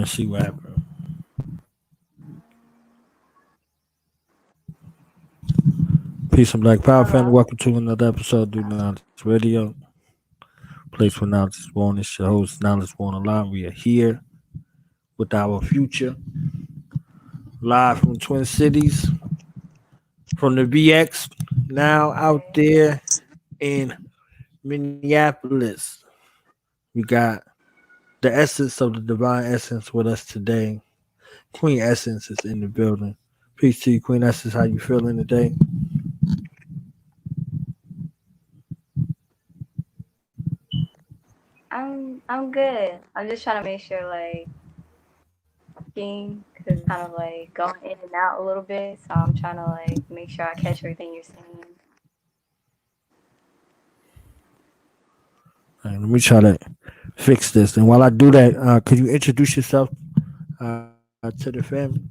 Let's see what happened. Peace and Black Power family. Hello. Welcome to another episode of Do Knowledge Radio. Place where knowledge is born. It's your host, Knowledge Born Alive. We are here with our future. Live from Twin Cities. From the BX. Now out Okay. there in Minneapolis. We got the essence of the divine essence with us today. Queen Essence is in the building. Peace to you, Queen Essence. How you feeling today? I'm good. I'm just trying to make sure because it's kind of like going in and out a little bit. So I'm trying to make sure I catch everything you're saying. All right, let me try to fix this. And while I do that, could you introduce yourself to the family?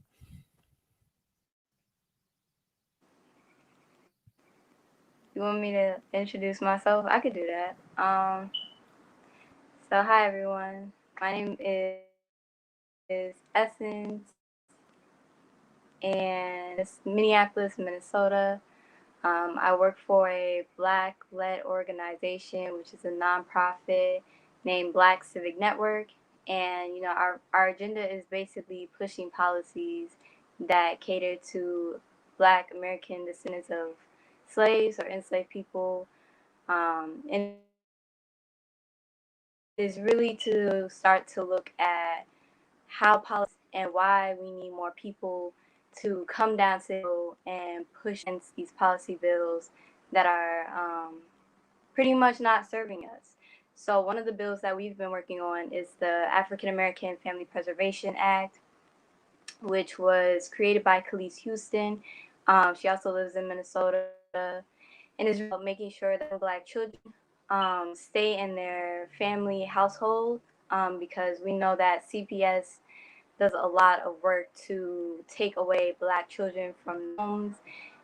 You want me to introduce myself? I could do that. So hi everyone. My name is Essence, and Minneapolis, Minnesota. I work for a Black-led organization, which is a nonprofit named Black Civic Network. And our agenda is basically pushing policies that cater to Black American descendants of slaves or enslaved people. And is really to start to look at how policies and why we need more people to come down to the table and push against these policy bills that are pretty much not serving us. So one of the bills that we've been working on is the African American Family Preservation Act, which was created by Khalees Houston. She also lives in Minnesota, and is really about making sure that young Black children stay in their family household, because we know that CPS does a lot of work to take away Black children from homes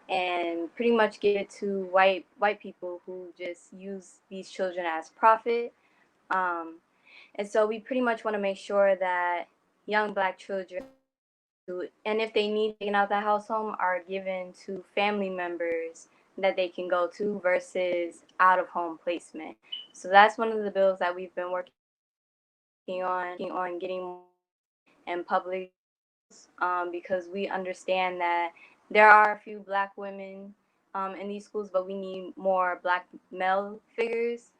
and pretty much give it to white people who just use these children as profit. Um, and so we pretty much want to make sure that young Black children, to, and if they need taken out the house home, are given to family members that they can go to versus out of home placement. So that's one of the bills that we've been working on getting more in public schools, because we understand that there are a few Black women in these schools, but we need more Black male figures,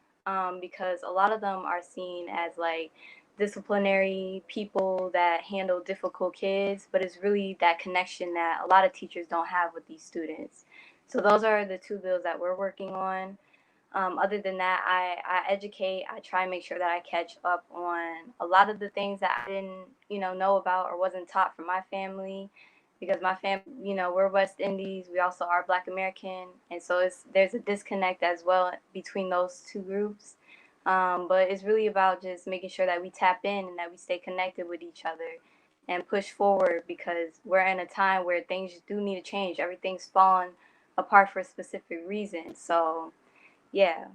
because a lot of them are seen as like disciplinary people that handle difficult kids, but it's really that connection that a lot of teachers don't have with these students. So those are the two bills that we're working on. Other than that, I educate. I try and make sure that I catch up on a lot of the things that I didn't, know about or wasn't taught from my family, because my family, we're West Indies. We also are Black American, and so there's a disconnect as well between those two groups. But it's really about just making sure that we tap in and that we stay connected with each other and push forward, because we're in a time where things do need to change. Everything's fallen apart for a specific reason. So yeah.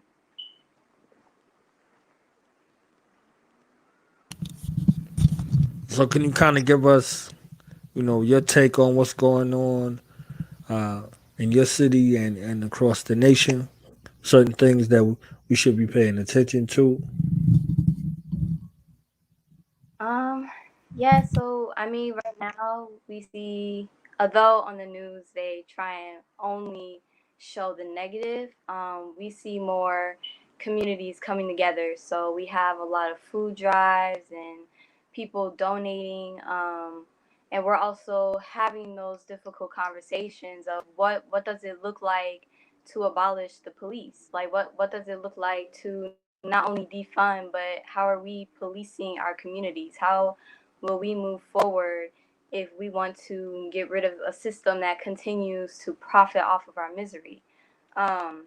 So can you kind of give us, your take on what's going on uh, in your city and across the nation? Certain things that we should be paying attention to. Um, yeah, so I mean, right now we see, although on the news they try and only show the negative, we see more communities coming together. So we have a lot of food drives and people donating, and we're also having those difficult conversations of what does it look like to abolish the police? Like what does it look like to not only defund, but how are we policing our communities? How will we move forward if we want to get rid of a system that continues to profit off of our misery? Um,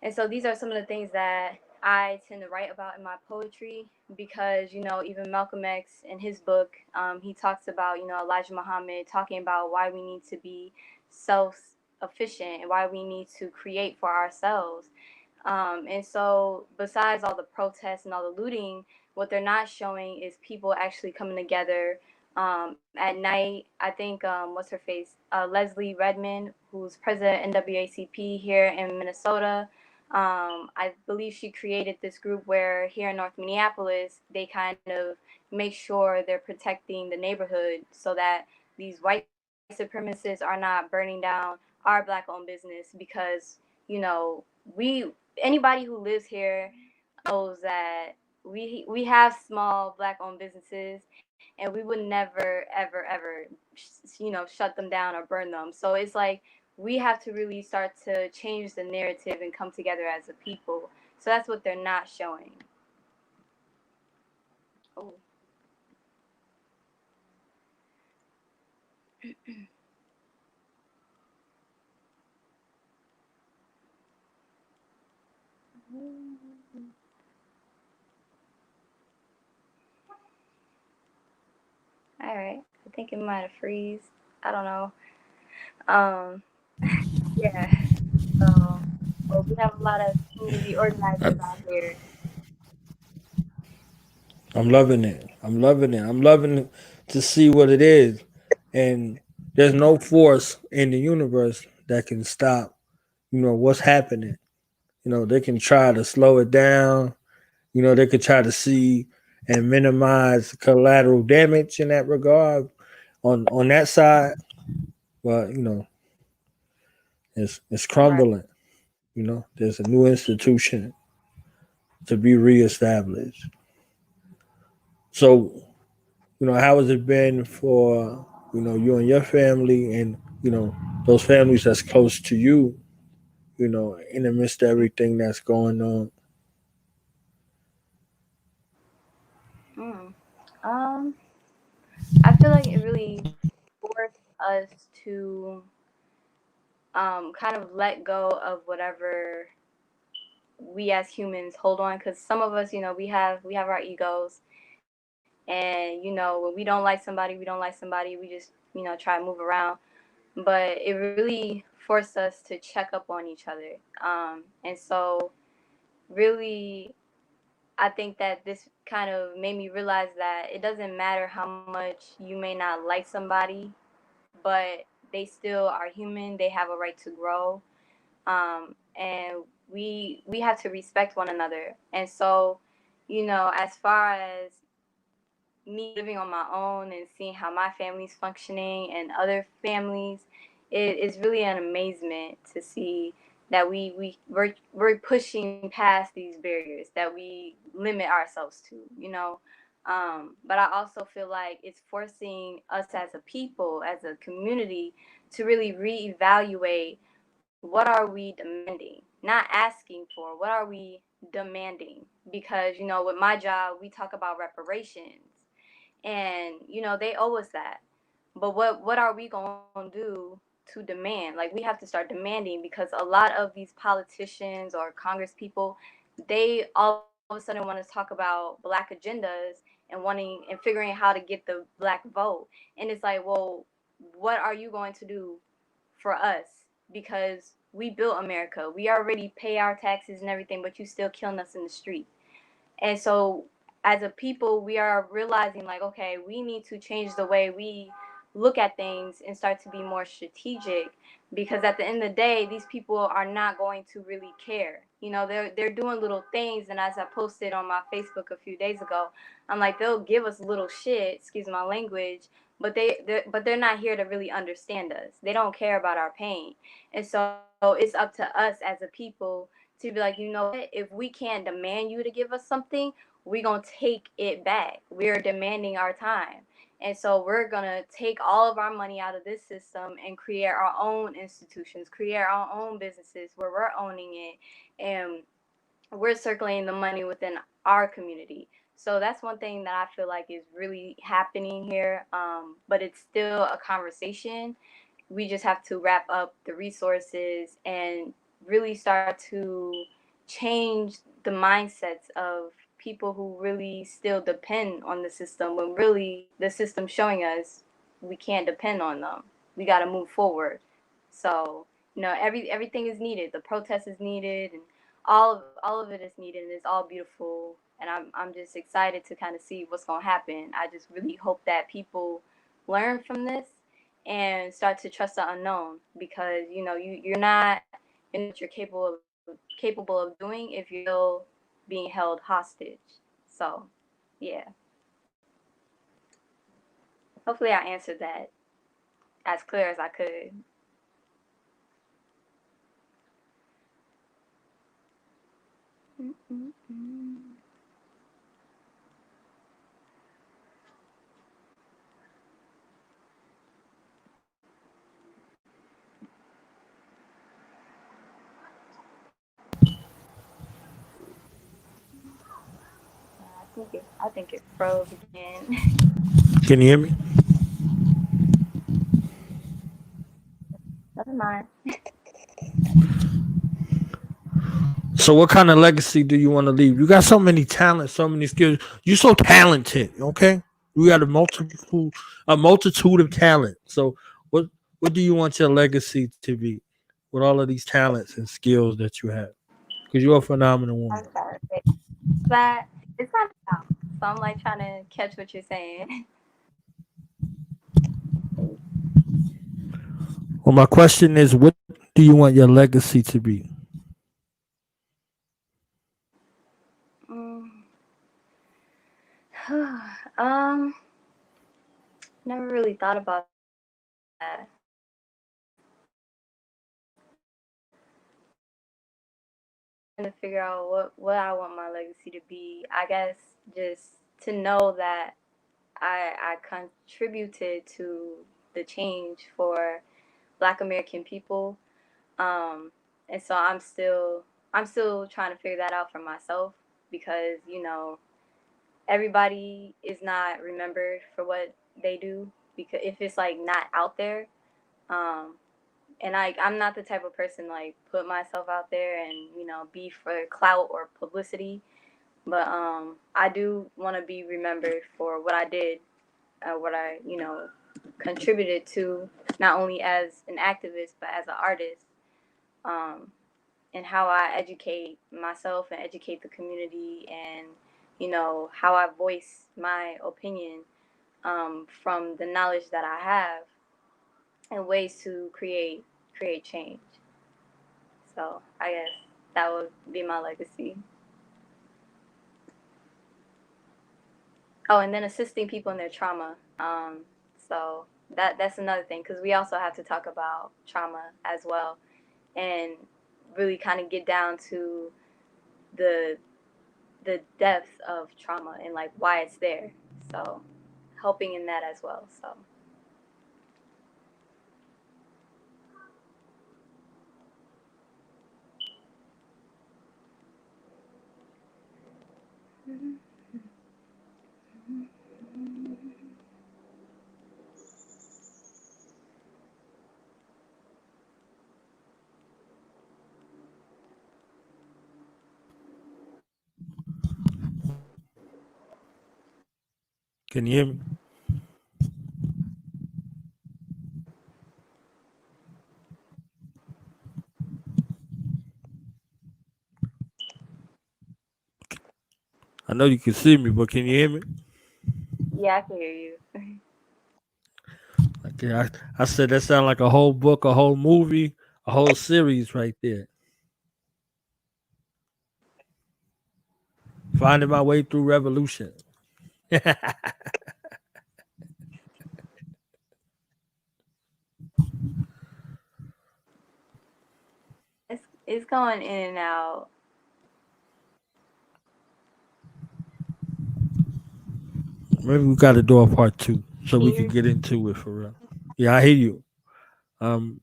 and so these are some of the things that I tend to write about in my poetry, because, even Malcolm X in his book, he talks about, Elijah Muhammad talking about why we need to be self efficient and why we need to create for ourselves. And so, besides all the protests and all the looting, what they're not showing is people actually coming together at night. I think what's her face, Leslie Redmond, who's president of NAACP here in Minnesota. I believe she created this group where here in North Minneapolis they kind of make sure they're protecting the neighborhood so that these white supremacists are not burning down our black owned business, because we anybody who lives here knows that we have small black owned businesses, and we would never ever shut them down or burn them. So it's like we have to really start to change the narrative and come together as a people. So that's what they're not showing. Oh. All right, I think it might have freeze. I don't know. um yeah. So, well, we have a lot of community organizers out here. I'm loving it. I'm loving it. I'm loving to see what it is. And there's no force in the universe that can stop, what's happening. They can try to slow it down. They could try to see and minimize collateral damage in that regard on that side. But, it's Right. crumbling. There's a new institution to be reestablished. So, how has it been for, you and your family and, those families that's close to you, in the midst of everything that's going on? Mm. Um, I feel like it really forced us to kind of let go of whatever we as humans hold on, because some of us, we have our egos, and when we don't like somebody, we don't like somebody, we just try to move around. But it really forced us to check up on each other, and so really I think that this kind of made me realize that it doesn't matter how much you may not like somebody, but they still are human. They have a right to grow, and we have to respect one another. And so, as far as me living on my own and seeing how my family's functioning and other families, it is really an amazement to see that we're pushing past these barriers that we limit ourselves to, but I also feel like it's forcing us as a people, as a community, to really reevaluate what are we demanding, not asking for, what are we demanding. Because with my job we talk about reparations, and they owe us that. But what are we going to do to demand? Like, we have to start demanding, because a lot of these politicians or congress people, they all of a sudden want to talk about black agendas and figuring how to get the black vote. And it's like, well, what are you going to do for us? Because we built America, we already pay our taxes and everything, but you still killing us in the street. And so, as a people, we are realizing, like, okay, we need to change the way we look at things and start to be more strategic, because at the end of the day, these people are not going to really care. They're doing little things, and as I posted on my Facebook a few days ago, I'm like, they'll give us little shit, excuse my language, but they're not here to really understand us. They don't care about our pain. And so it's up to us as a people to be like, you know what, if we can't demand you to give us something, we're going to take it back. We're demanding our time. And so we're going to take all of our money out of this system and create our own institutions, create our own businesses where we're owning it, and we're circulating the money within our community. So that's one thing that I feel like is really happening here. But it's still a conversation. We just have to wrap up the resources and really start to change the mindsets of people who really still depend on the system, when really the system's showing us we can't depend on them. We got to move forward. So, everything is needed. The protest is needed, and all of it is needed, and it's all beautiful. and I'm just excited to kind of see what's gonna happen. I just really hope that people learn from this and start to trust the unknown, because you're not what you're capable of doing if you're still being held hostage. So, yeah. Hopefully, I answered that as clear as I could. Mm-mm-mm. I think it froze again. Can you hear me? Never mind. So what kind of legacy do you want to leave? You got so many talents, so many skills. You're so talented, okay? You got a multitude of talent. So what do you want your legacy to be with all of these talents and skills that you have? Because you're a phenomenal I'm woman. sorry. That it's kind of out. So I'm like trying to catch what you're saying. Well, my question is, what do you want your legacy to be? Mm. um, Never really thought about that. Trying to figure out what I want my legacy to be. I guess just to know that I contributed to the change for Black American people. Um, and so I'm still trying to figure that out for myself, because everybody is not remembered for what they do, because if it's like not out there. Um, and I'm not the type of person like put myself out there and be for clout or publicity, but I do want to be remembered for what I did, what I contributed to, not only as an activist but as an artist, um, and how I educate myself and educate the community, and how I voice my opinion, from the knowledge that I have, and ways to create change. So I guess that would be my legacy. Oh, and then assisting people in their trauma. So that's another thing, because we also have to talk about trauma as well, and really kind of get down to the the depth of trauma and like why it's there. So helping in that as well. So. Can you hear me? I know you can see me, but can you hear me? Yeah, I can hear you. Okay, I said that sound like a whole book, a whole movie, a whole series right there. Finding my way through revolution. It's going in and out. Maybe we got to do a part two so Can we you can hear get into it for real. Yeah, I hear you. Um,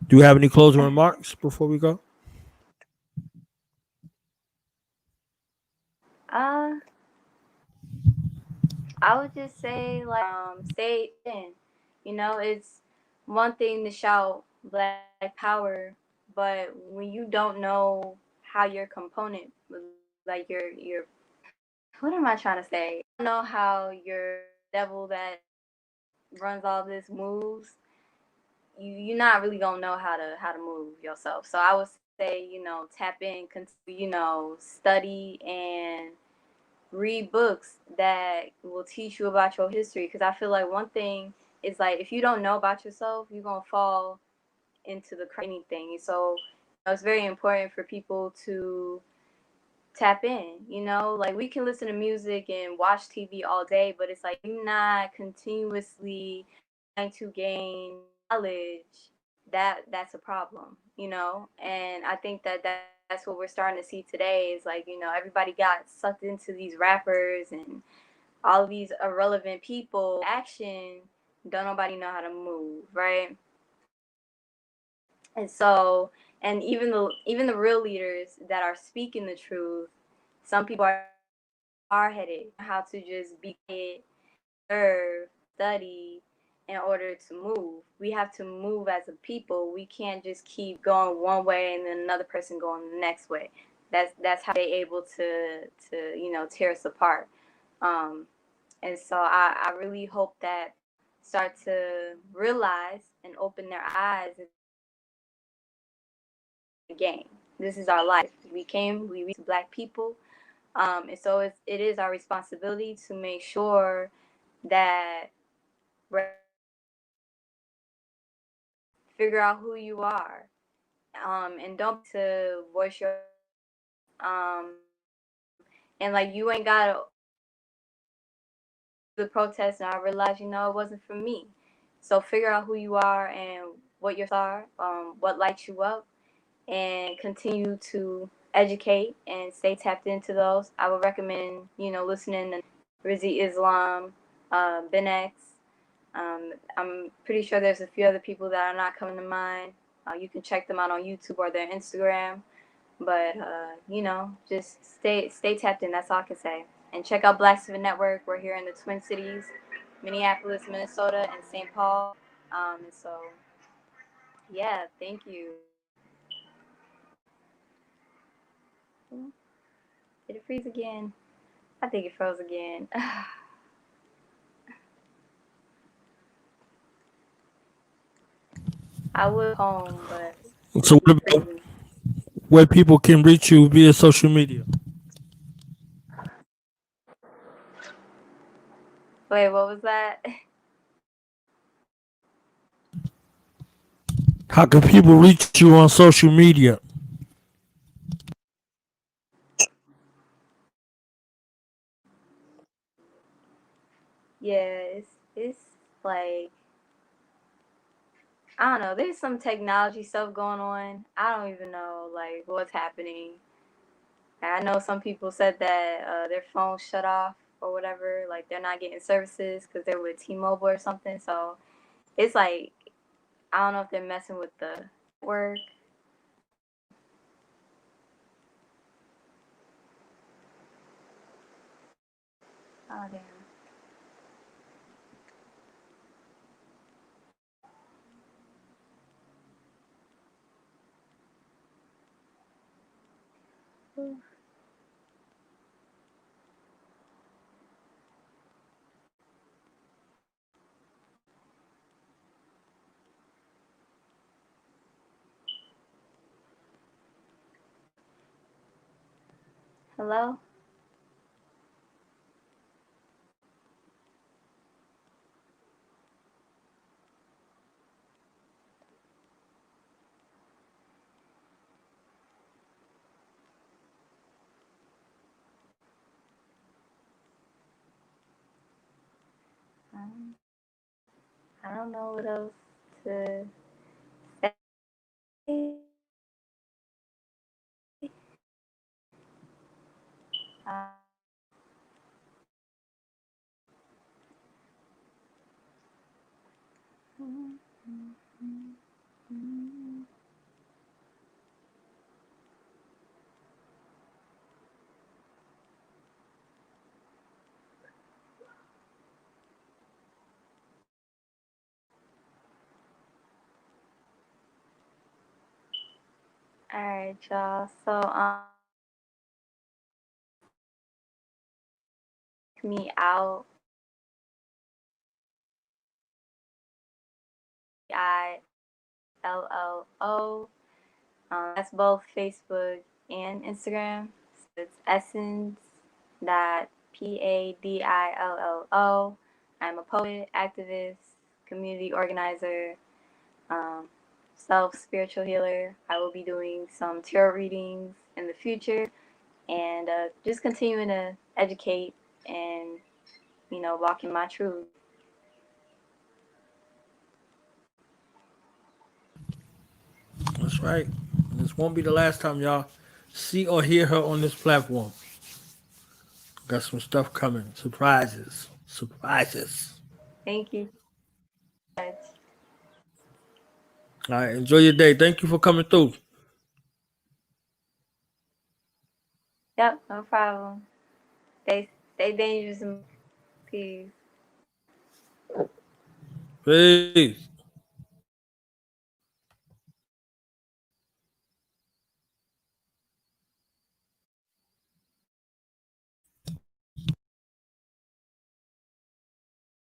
do you have any closing me? remarks before we go? Uh, I would just say like stay in. It's one thing to shout Black Power, but when you don't know how your component, like your what am I trying to say? I don't know how your devil that runs all this moves. You're not really gonna know how to move yourself. So I would say, tap in, continue, study and read books that will teach you about your history. Because I feel like one thing is like if you don't know about yourself, you're gonna fall into the anything. So it's very important for people to tap in. Like we can listen to music and watch TV all day, but it's like you're not continuously trying to gain knowledge. That's a problem. And I think that's what we're starting to see today is like everybody got sucked into these rappers and all of these irrelevant people action. Don't nobody know how to move, right? And so, and even the real leaders that are speaking the truth, some people are headed how to just be quiet, serve, study in order to move. We have to move as a people. We can't just keep going one way and then another person going the next way. That's how they able to tear us apart. Um, and so I really hope that start to realize and open their eyes game. This is our life. We reached Black people, and so it is our responsibility to make sure that we figure out who you are, and don't to voice your um, and like you ain't got the protest. And I realized it wasn't for me. So figure out who you are and what your are, what lights you up, and continue to educate and stay tapped into those. I would recommend, listening to Rizzi Islam, Ben X. I'm pretty sure there's a few other people that are not coming to mind. You can check them out on YouTube or their Instagram. But just stay tapped in. That's all I can say. And check out Black Civic Network. We're here in the Twin Cities, Minneapolis, Minnesota, and St. Paul. And so, yeah, thank you. Did it freeze again? I think it froze again. I was home, but So what it's about freezing. where people can reach you via social media? Wait, what was that? How can people reach you on social media? Yeah, it's like I don't know. There's some technology stuff going on. I don't even know like what's happening. I know some people said that their phone shut off or whatever. Like they're not getting services because they're with T-Mobile or something. So it's like I don't know if they're messing with the network. Oh damn. Hello. Um, I don't know what else to say. Uh, all right, y'all. So me out. ILLO. That's both Facebook and Instagram. So it's essence.padillo. I'm a poet, activist, community organizer, um, spiritual healer. I will be doing some tarot readings in the future, and just continuing to educate and walk in my truth. That's right. This won't be the last time y'all see or hear her on this platform. Got some stuff coming. Surprises. Surprises. Thank you. All right. Enjoy your day. Thank you for coming through. Yep, no problem. Stay dangerous and peace. Peace.